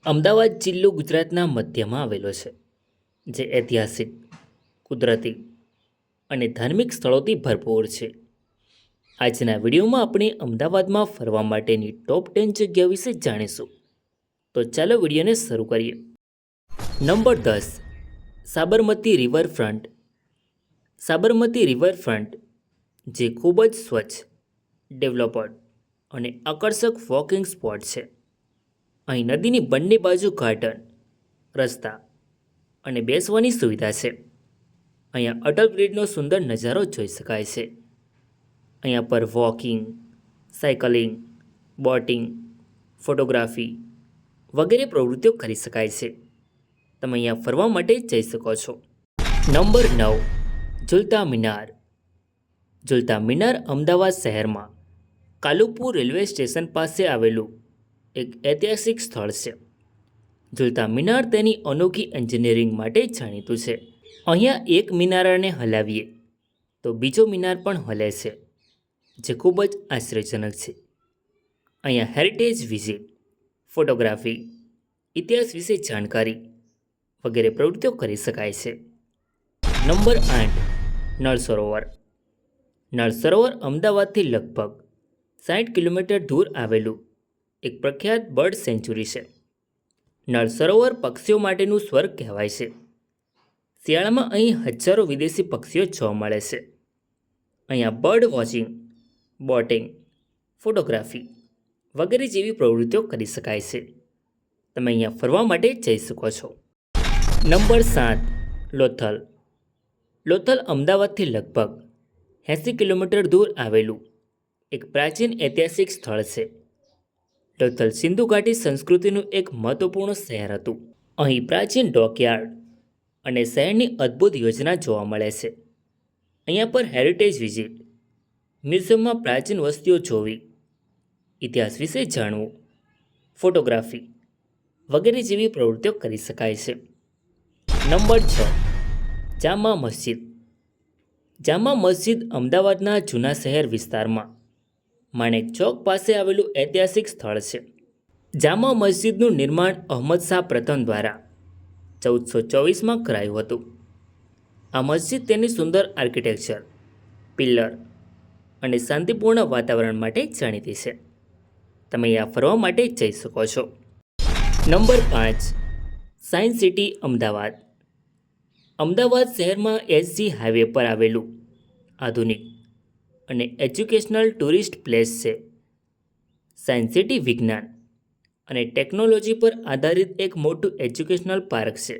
અમદાવાદ જિલ્લો ગુજરાતના મધ્યમાં આવેલો છે, જે ઐતિહાસિક, કુદરતી અને ધાર્મિક સ્થળોથી ભરપૂર છે. આજના વિડીયોમાં આપણે અમદાવાદમાં ફરવા માટેની ટોપ 10 જગ્યાઓ વિશે જાણીશું. તો ચાલો વિડીયોને શરૂ કરીએ. Number 10. Sabarmati riverfront. Sabarmati riverfront, જે ખૂબ જ સ્વચ્છ, ડેવલપડ અને આકર્ષક વોકિંગ સ્પોટ છે. અહીં નદીની બંને બાજુ ગાર્ડન, રસ્તા અને બેસવાની સુવિધા છે. અહીંયા અટલ બ્રિજનો સુંદર નજારો જોઈ શકાય છે. અહીંયા પર વોકિંગ, સાયકલિંગ, બોટિંગ, ફોટોગ્રાફી વગેરે પ્રવૃત્તિઓ કરી શકાય છે. તમે અહીંયા ફરવા માટે જઈ શકો છો. નંબર 9. ઝૂલતા મિનાર. ઝૂલતા મિનાર અમદાવાદ શહેરમાં કાલુપુર રેલવે સ્ટેશન પાસે આવેલું એક ઐતિહાસિક સ્થળ છે. ઝૂલતા મિનાર તેની અનોખી એન્જિનિયરિંગ માટે જાણીતું છે. અહીંયા એક મિનારને હલાવીએ તો બીજો મિનાર પણ હલે છે, જે ખૂબ જ આશ્ચર્યજનક છે. અહીંયા હેરિટેજ વિઝિટ, ફોટોગ્રાફી, ઇતિહાસ વિશે જાણકારી વગેરે પ્રવૃત્તિઓ કરી શકાય છે. નંબર 8. નળ સરોવર. નળ સરોવર અમદાવાદથી લગભગ 60 કિલોમીટર દૂર આવેલું એક પ્રખ્યાત બર્ડ સેન્ચ્યુરી છે. નળ સરોવર પક્ષીઓ માટેનું સ્વર્ગ કહેવાય છે. શિયાળામાં અહીં હજારો વિદેશી પક્ષીઓ જોવા મળે છે. અહીંયા બર્ડ વોચિંગ, બોટિંગ, ફોટોગ્રાફી વગેરે જેવી પ્રવૃત્તિઓ કરી શકાય છે. તમે અહીંયા ફરવા માટે જઈ શકો છો. નંબર 7. લોથલ. લોથલ અમદાવાદથી લગભગ 80 કિલોમીટર દૂર આવેલું એક પ્રાચીન ઐતિહાસિક સ્થળ છે. લોથલ સિંધુ ઘાટી સંસ્કૃતિનું એક મહત્વપૂર્ણ શહેર હતું. અહીં પ્રાચીન ડોકયાર્ડ અને શહેરની અદ્ભુત યોજના જોવા મળે છે. અહીંયા પર હેરિટેજ વિઝિટ, મ્યુઝિયમમાં પ્રાચીન વસ્તુઓ જોવી, ઇતિહાસ વિશે જાણવું, ફોટોગ્રાફી વગેરે જેવી પ્રવૃત્તિઓ કરી શકાય છે. નંબર 6. જામા મસ્જિદ. જામા મસ્જિદ અમદાવાદના જૂના શહેર વિસ્તારમાં માણેક ચોક પાસે આવેલું ઐતિહાસિક સ્થળ છે. જામા મસ્જિદનું નિર્માણ અહમદ શાહ પ્રથમ દ્વારા 1424માં કરાયું હતું. આ મસ્જિદ તેની સુંદર આર્કિટેક્ચર, પિલ્લર અને શાંતિપૂર્ણ વાતાવરણ માટે જાણીતી છે. તમે અહીંયા ફરવા માટે જઈ શકો છો. Number 5. Science city Ahmedabad. Ahmedabad શહેરમાં એસજી હાઈવે પર આવેલું આધુનિક અને એજ્યુકેશનલ ટુરિસ્ટ પ્લેસ છે. સાયન્સ સિટી વિજ્ઞાન અને ટેકનોલોજી પર આધારિત એક મોટું એજ્યુકેશનલ પાર્ક છે,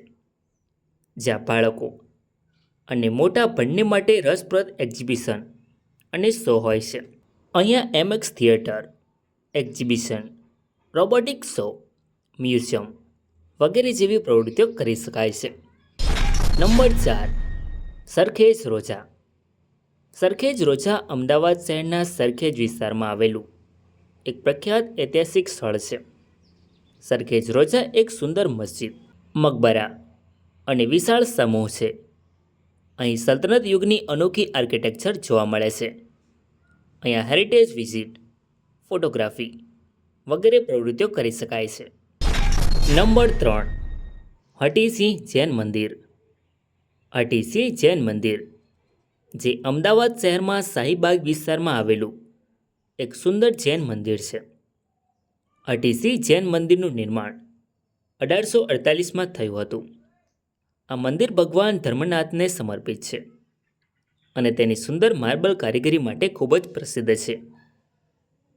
જ્યાં બાળકો અને મોટા બંને માટે રસપ્રદ એક્ઝિબિશન અને શો હોય છે. અહીંયા MX theatre, exhibition, robotic show, museum વગેરે જેવી પ્રવૃત્તિઓ કરી શકાય છે. નંબર 4. સરખેજ રોજા. સરખેજ રોજા અમદાવાદ શહેરના સરખેજ વિસ્તારમાં આવેલું એક પ્રખ્યાત ઐતિહાસિક સ્થળ છે. સરખેજ રોજા એક સુંદર મસ્જિદ, મકબરા અને વિશાળ સમૂહ છે. અહીં સલ્તનત યુગની અનોખી આર્કિટેક્ચર જોવા મળે છે. અહીંયા હેરિટેજ વિઝિટ, ફોટોગ્રાફી વગેરે પ્રવૃત્તિઓ કરી શકાય છે. નંબર 3. હઠીસિંહ જૈન મંદિર. હઠીસિંહ જૈન મંદિર, જે અમદાવાદ શહેરમાં શાહીબાગ વિસ્તારમાં આવેલું એક સુંદર જૈન મંદિર છે. હઠીસિંહ જૈન મંદિરનું નિર્માણ 1848માં થયું હતું. આ મંદિર ભગવાન ધર્મનાથને સમર્પિત છે અને તેની સુંદર માર્બલ કારીગરી માટે ખૂબ જ પ્રસિદ્ધ છે.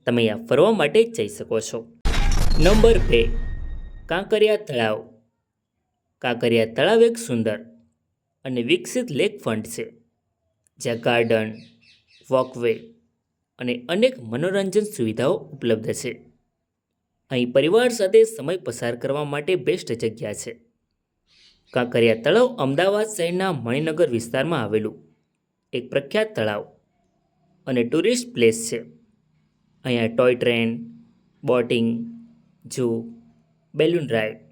તમે અહીંયા ફરવા માટે જઈ શકો છો. નંબર 2. કાંકરિયા તળાવ. કાંકરિયા તળાવ એક સુંદર અને વિકસિત લેક ફ્રન્ટ છે, જ્યાં ગાર્ડન, વોકવે અને અનેક મનોરંજન સુવિધાઓ ઉપલબ્ધ છે. અહીં પરિવાર સાથે સમય પસાર કરવા માટે બેસ્ટ જગ્યા છે. કાંકરિયા તળાવ અમદાવાદ શહેરના મણિનગર વિસ્તારમાં આવેલું એક પ્રખ્યાત તળાવ અને ટુરિસ્ટ પ્લેસ છે. અહીંયા toy train, boating, zoo, balloon ride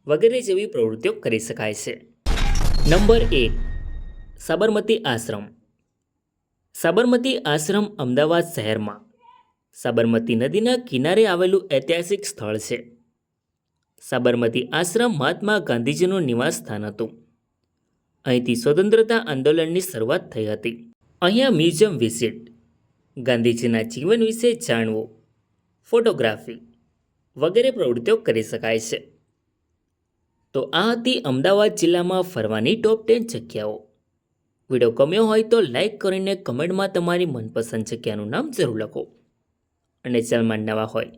વગેરે જેવી પ્રવૃત્તિઓ કરી શકાય છે. નંબર 1. સાબરમતી આશ્રમ. સાબરમતી આશ્રમ અમદાવાદ શહેરમાં સાબરમતી નદીના કિનારે આવેલું ઐતિહાસિક સ્થળ છે. સાબરમતી આશ્રમ મહાત્મા ગાંધીજીનું નિવાસ સ્થાન હતું. અહીંથી સ્વતંત્રતા આંદોલનની શરૂઆત થઈ હતી. અહીંયા મ્યુઝિયમ વિઝિટ, ગાંધીજીના જીવન વિશે જાણવું, ફોટોગ્રાફી વગેરે પ્રવૃત્તિઓ કરી શકાય છે. તો આ હતી અમદાવાદ જિલ્લામાં ફરવાની ટોપ 10 જગ્યાઓ. વિડીયો ગમ્યો હોય તો લાઈક કરીને કમેન્ટમાં તમારી મનપસંદ જગ્યાનું નામ જરૂર લખો. અને ચેનલમાં નવા હોય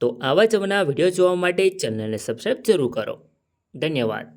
તો આવા જ નવા વિડીયો જોવા માટે ચેનલને સબસ્ક્રાઈબ જરૂર કરો. ધન્યવાદ.